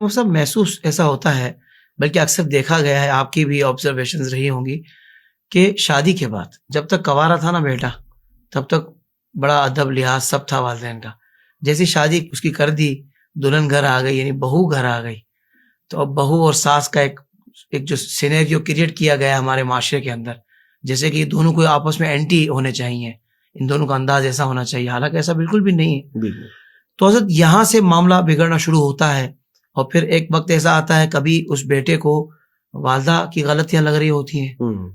وہ سب محسوس ایسا ہوتا ہے، بلکہ اکثر دیکھا گیا ہے، آپ کی بھی آبزرویشنز رہی ہوں گی کہ شادی کے بعد جب تک کنوارا تھا نا بیٹا، تب تک بڑا ادب لحاظ سب تھا والدین کا. جیسی شادی اس کی کر دی، دلہن گھر آ گئی، یعنی بہو گھر آ گئی، تو اب بہو اور ساس کا ایک جو سینیریو کریٹ کیا گیا ہمارے معاشرے کے اندر، جیسے کہ دونوں کو آپس میں اینٹی ہونے چاہیے، ان دونوں کا انداز ایسا ہونا چاہیے، حالانکہ ایسا بالکل بھی نہیں ہے. تو حضرت یہاں سے معاملہ بگڑنا شروع ہوتا ہے، اور پھر ایک وقت ایسا آتا ہے کبھی اس بیٹے کو والدہ کی غلطیاں لگ رہی ہوتی ہیں،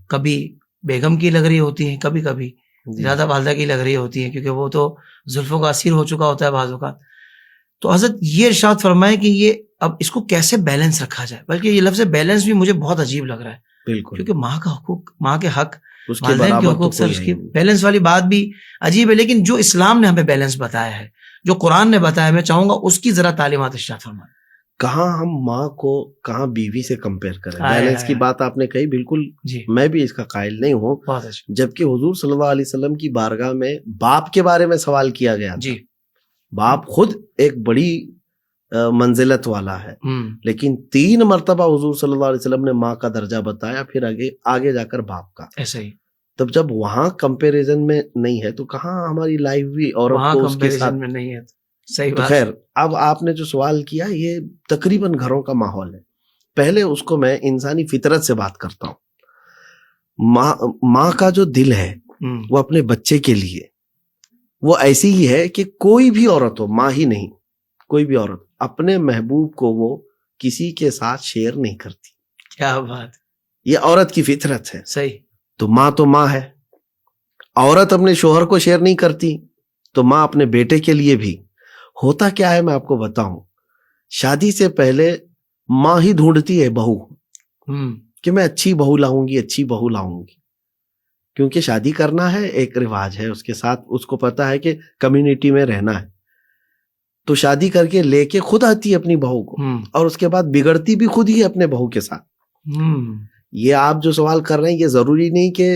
کبھی بیگم کی لگ رہی ہوتی ہیں، کبھی کبھی زیادہ والدہ کی لگ رہی ہوتی ہیں، کیونکہ وہ تو زلفوں کا اسیر ہو چکا ہوتا ہے بعض اوقات. تو حضرت یہ ارشاد فرمائے کہ یہ اب اس کو کیسے بیلنس رکھا جائے، بلکہ یہ لفظ بیلنس بھی مجھے بہت عجیب لگ رہا ہے، بالکل، کیونکہ ماں کا حقوق، ماں کے حق، والدین کے حقوق، سر اس کی بیلنس والی بات بھی عجیب ہے. لیکن جو اسلام نے ہمیں بیلنس بتایا ہے، جو قرآن نے بتایا، میں چاہوں گا اس کی ذرا تعلیمات ارشاد فرمائیں. کہاں ہم ماں کو کہاں بیوی سے کمپیئر کریں. بیلنس کی بات آپ نے کہی، بالکل میں بھی اس کا قائل نہیں ہوں. جبکہ حضور صلی اللہ علیہ وسلم کی بارگاہ میں باپ کے بارے میں سوال کیا گیا تھا. باپ خود ایک بڑی منزلت والا ہے، لیکن 3 مرتبہ حضور صلی اللہ علیہ وسلم نے ماں کا درجہ بتایا، پھر آگے جا کر باپ کا. ایسا ہی تب جب وہاں کمپیریزن میں نہیں ہے تو کہاں ہماری لائف بھی عورت کو اس کے ساتھ میں نہیں ہے. صحیح بات. خیر، اب آپ نے جو سوال کیا یہ تقریباً گھروں کا ماحول ہے. پہلے اس کو میں انسانی فطرت سے بات کرتا ہوں. ماں کا جو دل ہے وہ اپنے بچے کے لیے وہ ایسی ہی ہے کہ کوئی بھی عورت ہو، ماں ہی نہیں، کوئی بھی عورت اپنے محبوب کو وہ کسی کے ساتھ شیئر نہیں کرتی. کیا بات، یہ عورت کی فطرت ہے. صحیح. تو ماں ہے. عورت اپنے شوہر کو شیئر نہیں کرتی، تو ماں اپنے بیٹے کے لیے بھی. ہوتا کیا ہے میں آپ کو بتاؤں، شادی سے پہلے ماں ہی ڈھونڈتی ہے بہو کہ میں اچھی بہو لاؤں گی، اچھی بہو لاؤں گی، کیونکہ شادی کرنا ہے، ایک رواج ہے اس کے ساتھ، اس کو پتا ہے کہ کمیونٹی میں رہنا ہے. تو شادی کر کے لے کے خود آتی ہے اپنی بہو کو، اور اس کے بعد بگڑتی بھی خود ہی ہے اپنے بہو کے ساتھ. یہ آپ جو سوال کر رہے ہیں یہ ضروری نہیں کہ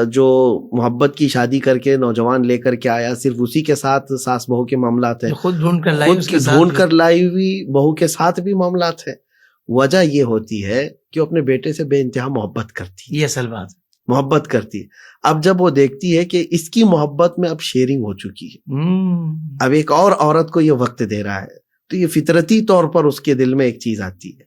جو محبت کی شادی کر کے نوجوان لے کر کے آیا صرف اسی کے ساتھ ساس بہو کے معاملات ہیں. خود ڈھونڈ کر لائی ہوئی بہو کے ساتھ بھی معاملات ہیں. وجہ یہ ہوتی ہے کہ وہ اپنے بیٹے سے بے انتہا محبت کرتی ہے. یہ اصل بات، محبت کرتی ہے. اب جب وہ دیکھتی ہے کہ اس کی محبت میں اب شیئرنگ ہو چکی ہے، اب ایک اور عورت کو یہ وقت دے رہا ہے، تو یہ فطرتی طور پر اس کے دل میں ایک چیز آتی ہے.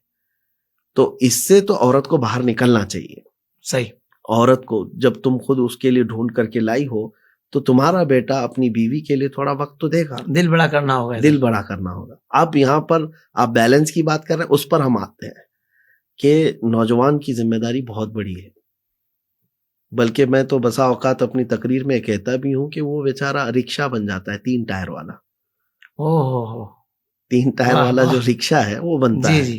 تو اس سے تو عورت کو باہر نکلنا چاہیے. صحیح. عورت کو جب تم خود اس کے لیے ڈھونڈ کر کے لائی ہو تو تمہارا بیٹا اپنی بیوی کے لیے تھوڑا وقت تو دے گا. دل بڑا کرنا ہوگا. اب یہاں پر آپ بیلنس کی بات کر رہے ہیں، اس پر ہم آتے ہیں کہ نوجوان کی ذمہ داری بہت بڑی ہے. بلکہ میں تو بسا اوقات اپنی تقریر میں کہتا بھی ہوں کہ وہ بیچارہ رکشہ بن جاتا ہے 3 ٹائر والا. 3 ٹائر والا جو رکشہ ہے وہ بنتا ہے.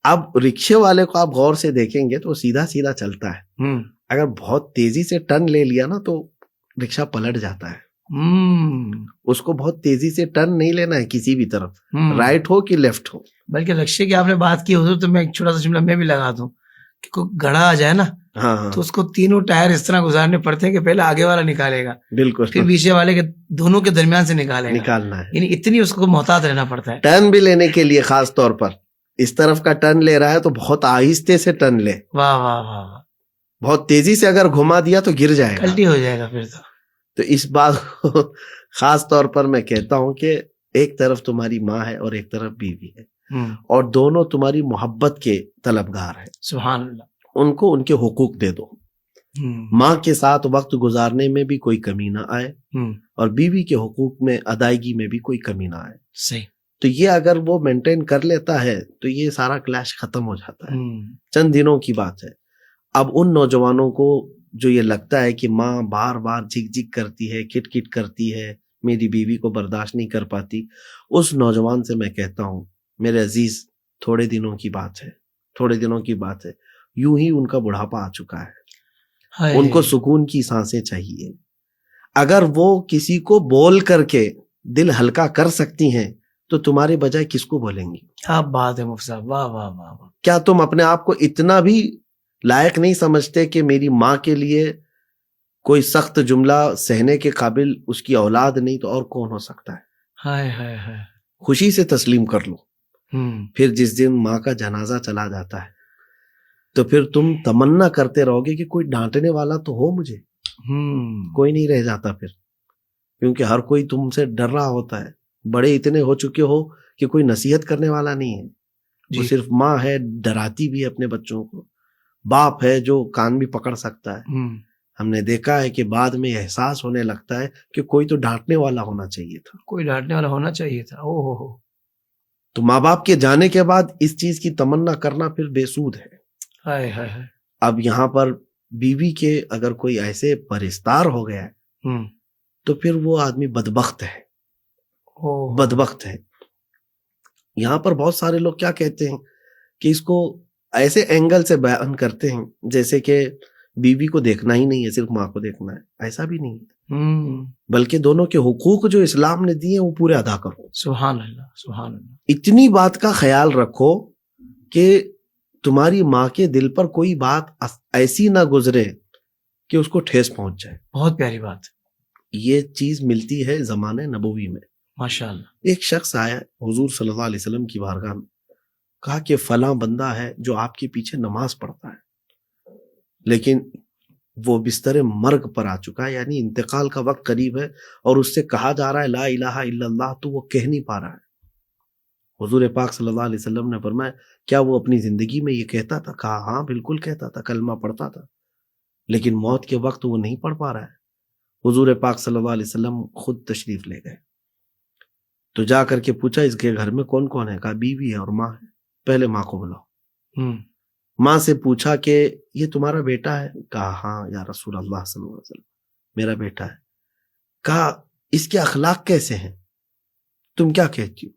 اب رکشے والے کو آپ غور سے دیکھیں گے تو سیدھا سیدھا چلتا ہے. اگر بہت تیزی سے ٹرن لے لیا نا تو رکشہ پلٹ جاتا ہے. اس کو بہت تیزی سے ٹرن نہیں لینا ہے کسی بھی طرف، رائٹ ہو کہ لیفٹ ہو. بلکہ رکشے کی آپ نے بات کی حضور، تو میں ایک چھوٹا سا جملہ میں بھی لگا دوں کہ کوئی گڑھا آ جائے نا تو اس کو 3 ٹائر اس طرح گزارنے پڑتے ہیں کہ پہلے آگے والا نکالے گا، بالکل، پھر پیچھے والے کے دونوں کے درمیان سے نکالنا ہے. یعنی اتنی اس کو محتاط رہنا پڑتا ہے. ٹرن بھی لینے کے لیے خاص طور پر اس طرف کا ٹرن لے رہا ہے تو بہت آہستہ سے ٹرن لے. واہ واہ واہ. بہت تیزی سے اگر گھما دیا تو گر جائے گا، الٹی ہو جائے گا پھر تو اس بات کو خاص طور پر میں کہتا ہوں کہ ایک طرف تمہاری ماں ہے اور ایک طرف بیوی ہے، اور دونوں تمہاری محبت کے طلبگار ہیں. سبحان اللہ. ان کو ان کے حقوق دے دو. ماں کے ساتھ وقت گزارنے میں بھی کوئی کمی نہ آئے، اور بیوی کے حقوق میں ادائیگی میں بھی کوئی کمی نہ آئے. صحیح. تو یہ اگر وہ مینٹین کر لیتا ہے تو یہ سارا کلیش ختم ہو جاتا ہے. چند دنوں کی بات ہے. اب ان نوجوانوں کو جو یہ لگتا ہے کہ ماں بار بار جھک جھک کرتی ہے، کٹ کٹ کرتی ہے، میری بیوی کو برداشت نہیں کر پاتی، اس نوجوان سے میں کہتا ہوں میرے عزیز، تھوڑے دنوں کی بات ہے، یوں ہی ان کا بڑھاپا آ چکا ہے. ان کو سکون کی سانسیں چاہیے. اگر وہ کسی کو بول کر کے دل ہلکا کر سکتی ہیں تو تمہارے بجائے کس کو بولیں گی؟ کیا بات ہے مفتی صاحب، واہ واہ واہ. کیا تم اپنے آپ کو اتنا بھی لائق نہیں سمجھتے کہ میری ماں کے لیے کوئی سخت جملہ سہنے کے قابل اس کی اولاد نہیں تو اور کون ہو سکتا ہے؟ ہائے ہائے ہائے. خوشی سے تسلیم کر لو. پھر جس دن ماں کا جنازہ چلا جاتا ہے تو پھر تم تمنا کرتے رہو گے کہ کوئی ڈانٹنے والا تو ہو مجھے. کوئی نہیں رہ جاتا پھر، کیونکہ ہر کوئی تم سے ڈر رہا ہوتا ہے. بڑے اتنے ہو چکے ہو کہ کوئی نصیحت کرنے والا نہیں ہے. وہ صرف ماں ہے، ڈراتی بھی ہے اپنے بچوں کو. باپ ہے جو کان بھی پکڑ سکتا ہے. ہم نے دیکھا ہے کہ بعد میں احساس ہونے لگتا ہے کہ کوئی تو ڈانٹنے والا ہونا چاہیے تھا، کوئی ڈانٹنے والا ہونا چاہیے تھا. تو ماں باپ کے جانے کے بعد اس چیز کی تمنا کرنا پھر بے سود ہے. اب یہاں پر بیوی کے اگر کوئی ایسے پرستار ہو گیا ہے تو پھر وہ آدمی بدبخت ہے، بدبخت ہے. یہاں پر بہت سارے لوگ کیا کہتے ہیں کہ اس کو ایسے اینگل سے بیان کرتے ہیں جیسے کہ بیوی کو دیکھنا ہی نہیں ہے، صرف ماں کو دیکھنا ہے. ایسا بھی نہیں ہے، بلکہ دونوں کے حقوق جو اسلام نے دیے وہ پورے ادا کرو. سبحان اللہ، سبحان اللہ. اتنی بات کا خیال رکھو کہ تمہاری ماں کے دل پر کوئی بات ایسی نہ گزرے کہ اس کو ٹھیس پہنچ جائے. بہت پیاری بات. یہ چیز ملتی ہے زمانے نبوی میں. ماشاءاللہ. ایک شخص آیا حضور صلی اللہ علیہ وسلم کی بارگاہ میں، کہا کہ فلاں بندہ ہے جو آپ کے پیچھے نماز پڑھتا ہے، لیکن وہ بستر مرگ پر آ چکا ہے، یعنی انتقال کا وقت قریب ہے، اور اس سے کہا جا رہا ہے لا الہ الا اللہ، تو وہ کہہ نہیں پا رہا ہے. حضور پاک صلی اللہ علیہ وسلم نے فرمایا کیا وہ اپنی زندگی میں یہ کہتا تھا؟ کہا ہاں بالکل کہتا تھا، کلمہ پڑھتا تھا، لیکن موت کے وقت وہ نہیں پڑھ پا رہا ہے. حضور پاک صلی اللہ علیہ وسلم خود تشریف لے گئے، تو جا کر کے پوچھا اس کے گھر میں کون کون ہے؟ کہا بیوی ہے اور ماں ہے. پہلے ماں کو بلاؤ. ماں سے پوچھا کہ یہ تمہارا بیٹا ہے؟ کہا ہاں یا رسول اللہ صلی اللہ علیہ وسلم میرا بیٹا ہے. کہا اس کے اخلاق کیسے ہیں؟ تم کیا کہتی ہو؟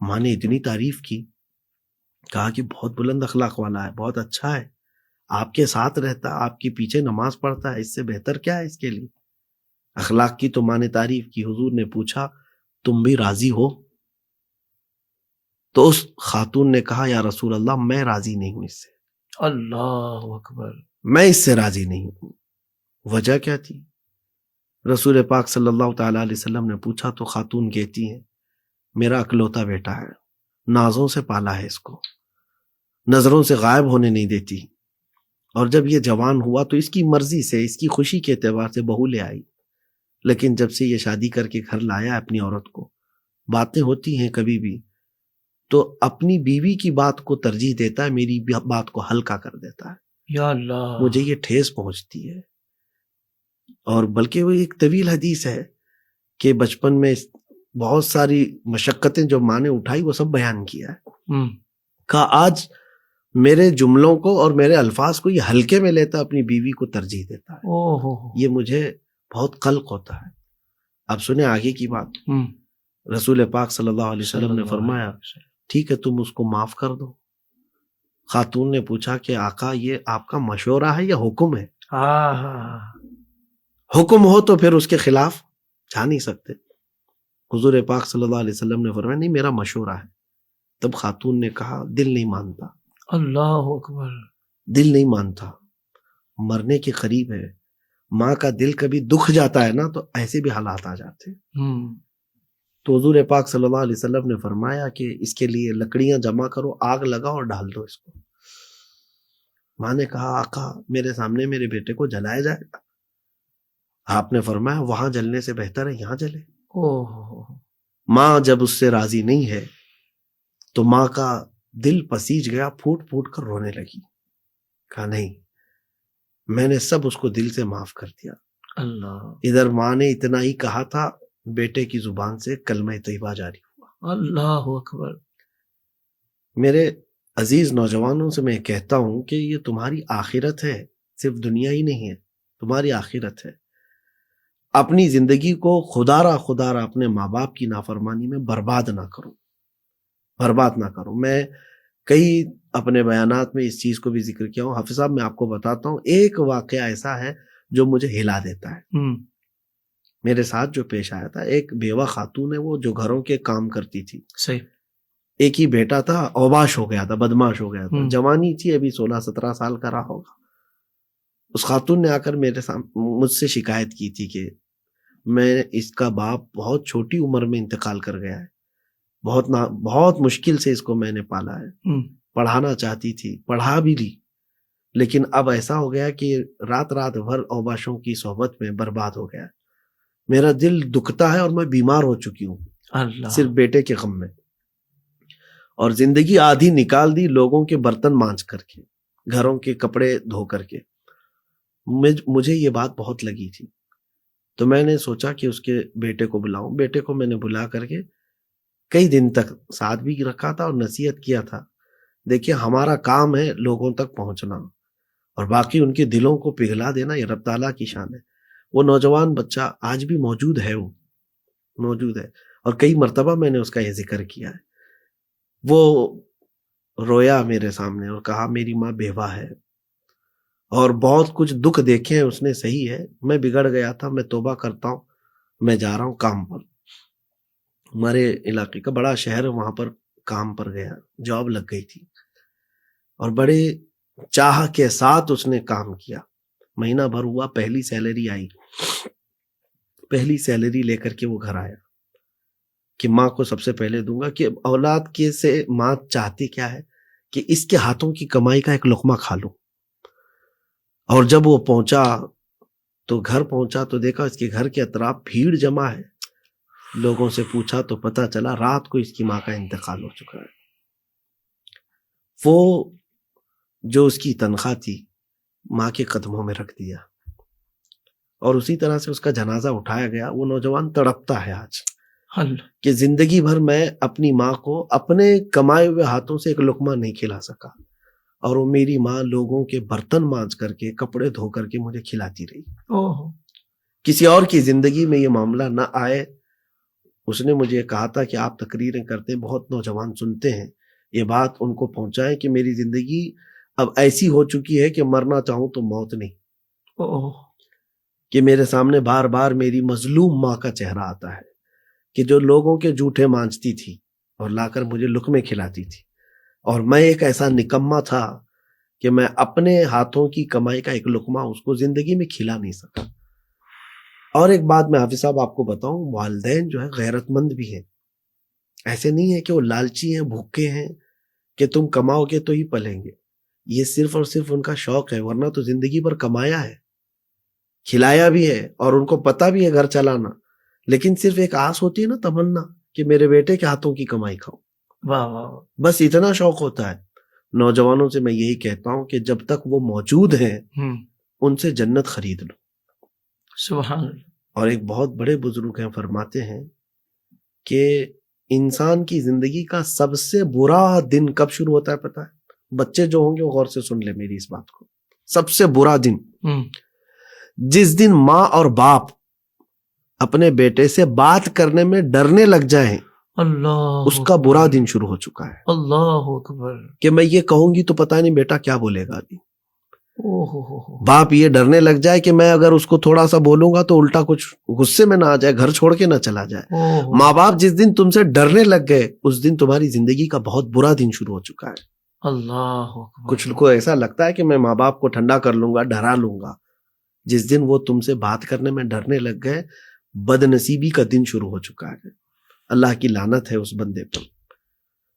ماں نے اتنی تعریف کی، کہا کہ بہت بلند اخلاق والا ہے، بہت اچھا ہے، آپ کے ساتھ رہتا، آپ کے پیچھے نماز پڑھتا ہے، اس سے بہتر کیا ہے اس کے لیے؟ اخلاق کی تو ماں نے تعریف کی. حضور نے پوچھا تم بھی راضی ہو؟ تو اس خاتون نے کہا یا رسول اللہ میں راضی نہیں ہوں اس سے. اللہ اکبر. میں اس سے راضی نہیں ہوں. وجہ کیا تھی؟ رسول پاک صلی اللہ تعالی علیہ وسلم نے پوچھا تو خاتون کہتی ہیں میرا اکلوتا بیٹا ہے، نازوں سے پالا ہے، اس کو نظروں سے غائب ہونے نہیں دیتی، اور جب یہ جوان ہوا تو اس کی مرضی سے، اس کی خوشی کے اعتبار سے بہو لے آئی، لیکن جب سے یہ شادی کر کے گھر لایا اپنی عورت کو، باتیں ہوتی ہیں کبھی بھی تو اپنی بیوی کی بات کو ترجیح دیتا ہے، میری بات کو ہلکا کر دیتا ہے. یا اللہ، مجھے یہ ٹھیس پہنچتی ہے. اور بلکہ وہ ایک طویل حدیث ہے کہ بچپن میں بہت ساری مشقتیں جو ماں نے اٹھائی وہ سب بیان کیا ہے. کہا آج میرے جملوں کو اور میرے الفاظ کو یہ ہلکے میں لیتا، اپنی بیوی کو ترجیح دیتا ہے. یہ مجھے بہت قلق ہوتا ہے. اب سنیں آگے کی بات. رسول پاک صلی اللہ علیہ وسلم نے فرمایا ٹھیک ہے تم اس کو معاف کر دو. خاتون نے پوچھا کہ آقا یہ آپ کا مشورہ ہے یا حکم ہے؟ حکم ہو تو پھر اس کے خلاف جا نہیں سکتے. حضور پاک صلی اللہ علیہ وسلم نے فرمایا نہیں میرا مشورہ ہے. تب خاتون نے کہا دل نہیں مانتا. اللہ اکبر. دل نہیں مانتا، مرنے کے قریب ہے. ماں کا دل کبھی دکھ جاتا ہے نا تو ایسے بھی حالات آ جاتے ہیں. تو حضور پاک صلی اللہ علیہ وسلم نے فرمایا کہ اس کے لیے لکڑیاں جمع کرو، آگ لگاؤ اور ڈال دو اس کو. ماں نے کہا آقا میرے سامنے میرے بیٹے کو جلایا جائے گا؟ آپ نے فرمایا وہاں جلنے سے بہتر ہے یہاں جلے. ماں جب اس سے راضی نہیں ہے تو ماں کا دل پسیج گیا، پھوٹ پھوٹ کر رونے لگی. کہا نہیں میں نے سب اس کو دل سے معاف کر دیا. اللہ. ادھر ماں نے اتنا ہی کہا تھا، بیٹے کی زبان سے کلمہ طیبہ جاری ہوا. اللہ اکبر. میرے عزیز نوجوانوں سے میں کہتا ہوں کہ یہ تمہاری آخرت ہے، صرف دنیا ہی نہیں ہے، تمہاری آخرت ہے. اپنی زندگی کو خدا را اپنے ماں باپ کی نافرمانی میں برباد نہ کرو، برباد نہ کرو. میں کئی اپنے بیانات میں اس چیز کو بھی ذکر کیا ہوں. حافظ صاحب میں آپ کو بتاتا ہوں ایک واقعہ ایسا ہے جو مجھے ہلا دیتا ہے. میرے ساتھ جو پیش آیا تھا، ایک بیوہ خاتون ہے وہ جو گھروں کے کام کرتی تھی. صحیح. ایک ہی بیٹا تھا، اوباش ہو گیا تھا، بدماش ہو گیا تھا. جوانی تھی، ابھی 16-17 سال کا رہا ہوگا. اس خاتون نے آ کر مجھ سے شکایت کی تھی کہ میں اس کا باپ بہت چھوٹی عمر میں انتقال کر گیا ہے، بہت مشکل سے اس کو میں نے پالا ہے. پڑھانا چاہتی تھی, پڑھا بھی لی, لیکن اب ایسا ہو گیا کہ رات بھر اوباشوں کی صحبت میں برباد ہو گیا. میرا دل دکھتا ہے اور میں بیمار ہو چکی ہوں صرف بیٹے کے غم میں. اور زندگی آدھی نکال دی لوگوں کے برتن مانج کر کے, گھروں کے کپڑے دھو کر کے. مجھے یہ بات بہت لگی تھی, تو میں نے سوچا کہ اس کے بیٹے کو بلاؤں. بیٹے کو میں نے بلا کر کے کئی دن تک ساتھ بھی رکھا تھا اور نصیحت کیا تھا. دیکھیے ہمارا کام ہے لوگوں تک پہنچنا, اور باقی ان کے دلوں کو پگھلا دینا یہ رب تعالیٰ کی شان ہے. وہ نوجوان بچہ آج بھی موجود ہے, وہ موجود ہے, اور کئی مرتبہ میں نے اس کا یہ ذکر کیا ہے. وہ رویا میرے سامنے اور کہا میری ماں بیوہ ہے اور بہت کچھ دکھ دیکھے ہیں اس نے, صحیح ہے میں بگڑ گیا تھا, میں توبہ کرتا ہوں, میں جا رہا ہوں کام پر. ہمارے علاقے کا بڑا شہر ہے, وہاں پر کام پر گیا, جاب لگ گئی تھی اور بڑے چاہ کے ساتھ اس نے کام کیا. مہینہ بھر ہوا, پہلی سیلری آئی, پہلی سیلری لے کر کے وہ گھر آیا کہ ماں کو سب سے پہلے دوں گا. کہ اولاد کے سے ماں چاہتی کیا ہے کہ اس کے ہاتھوں کی کمائی کا ایک لقمہ کھا لوں. اور جب وہ پہنچا تو گھر پہنچا تو دیکھا اس کے گھر کے اطراف بھیڑ جمع ہے. لوگوں سے پوچھا تو پتا چلا رات کو اس کی ماں کا انتقال ہو چکا ہے. وہ جو اس کی تنخواہ تھی ماں کے قدموں میں رکھ دیا اور اسی طرح سے اس کا جنازہ اٹھایا گیا. وہ نوجوان تڑپتا ہے آج کہ زندگی بھر میں اپنی ماں کو اپنے کمائے ہوئے ہاتھوں سے ایک لقمہ نہیں کھلا سکا, اور وہ میری ماں لوگوں کے برتن مانج کر کے کپڑے دھو کر کے مجھے کھلاتی رہی. کسی اور کی زندگی میں یہ معاملہ نہ آئے. اس نے مجھے کہا تھا کہ آپ تقریریں کرتے ہیں, بہت نوجوان سنتے ہیں, یہ بات ان کو پہنچائیں کہ میری زندگی اب ایسی ہو چکی ہے کہ مرنا چاہوں تو موت نہیں. کہ میرے سامنے بار بار میری مظلوم ماں کا چہرہ آتا ہے کہ جو لوگوں کے جھوٹے مانجتی تھی اور لا کر مجھے لقمے کھلاتی تھی, اور میں ایک ایسا نکما تھا کہ میں اپنے ہاتھوں کی کمائی کا ایک لقمہ اس کو زندگی میں کھلا نہیں سکا. اور ایک بات میں حافظ صاحب آپ کو بتاؤں, والدین جو ہے غیرت مند بھی ہیں. ایسے نہیں ہے کہ وہ لالچی ہیں, بھوکے ہیں کہ تم کماؤ گے تو ہی پلیں گے. یہ صرف اور صرف ان کا شوق ہے, ورنہ تو زندگی بھر کمایا ہے, کھلایا بھی ہے, اور ان کو پتا بھی ہے گھر چلانا, لیکن صرف ایک آس ہوتی ہے نا, تمنا کہ میرے بیٹے کے ہاتھوں کی کمائی کھاؤں. واہ واہ, بس اتنا شوق ہوتا ہے. نوجوانوں سے میں یہی کہتا ہوں کہ جب تک وہ موجود ہیں ان سے جنت خرید لو. سبحان اللہ. اور ایک بہت بڑے بزرگ ہیں, فرماتے ہیں کہ انسان کی زندگی کا سب سے برا دن کب شروع ہوتا ہے پتہ ہے؟ بچے جو ہوں گے وہ غور سے سن لے میری اس بات کو. سب سے برا دن جس دن ماں اور باپ اپنے بیٹے سے بات کرنے میں ڈرنے لگ جائیں, اللہ, اس کا برا دن شروع ہو چکا ہے. اللہ اکبر. کہ میں یہ کہوں گی تو پتہ نہیں بیٹا کیا بولے گا ابھی. باپ یہ ڈرنے لگ جائے کہ میں اگر اس کو تھوڑا سا بولوں گا تو الٹا کچھ غصے میں نہ آ جائے, گھر چھوڑ کے نہ چلا جائے. ماں باپ جس دن تم سے ڈرنے لگ گئے اس دن تمہاری زندگی کا بہت برا دن شروع ہو چکا ہے. اللہ. کچھ کو ایسا لگتا ہے کہ میں ماں باپ کو ٹھنڈا کر لوں گا, ڈرا لوں گا. جس دن وہ تم سے بات کرنے میں ڈرنے لگ گئے, بد نصیبی کا دن شروع ہو چکا ہے. اللہ کی لعنت ہے اس بندے پر.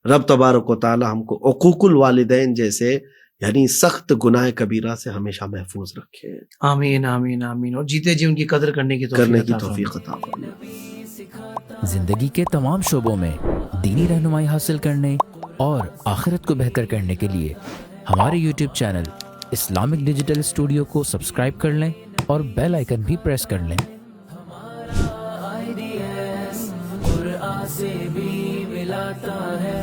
رب تبارک و تعالی ہم کو عقوق الوالدین جیسے یعنی سخت گناہ کبیرہ سے ہمیشہ محفوظ رکھے. آمین آمین آمین. اور جیتے جی ان کی قدر کرنے کی توفیق عطا فرمائے. زندگی کے تمام شعبوں میں دینی رہنمائی حاصل کرنے اور آخرت کو بہتر کرنے کے لیے ہمارے YouTube channel Islamic digital studio کو سبسکرائب کر لیں اور بیل آئیکن بھی پریس کر لیں. قرآن سے بھی ملاتا ہے.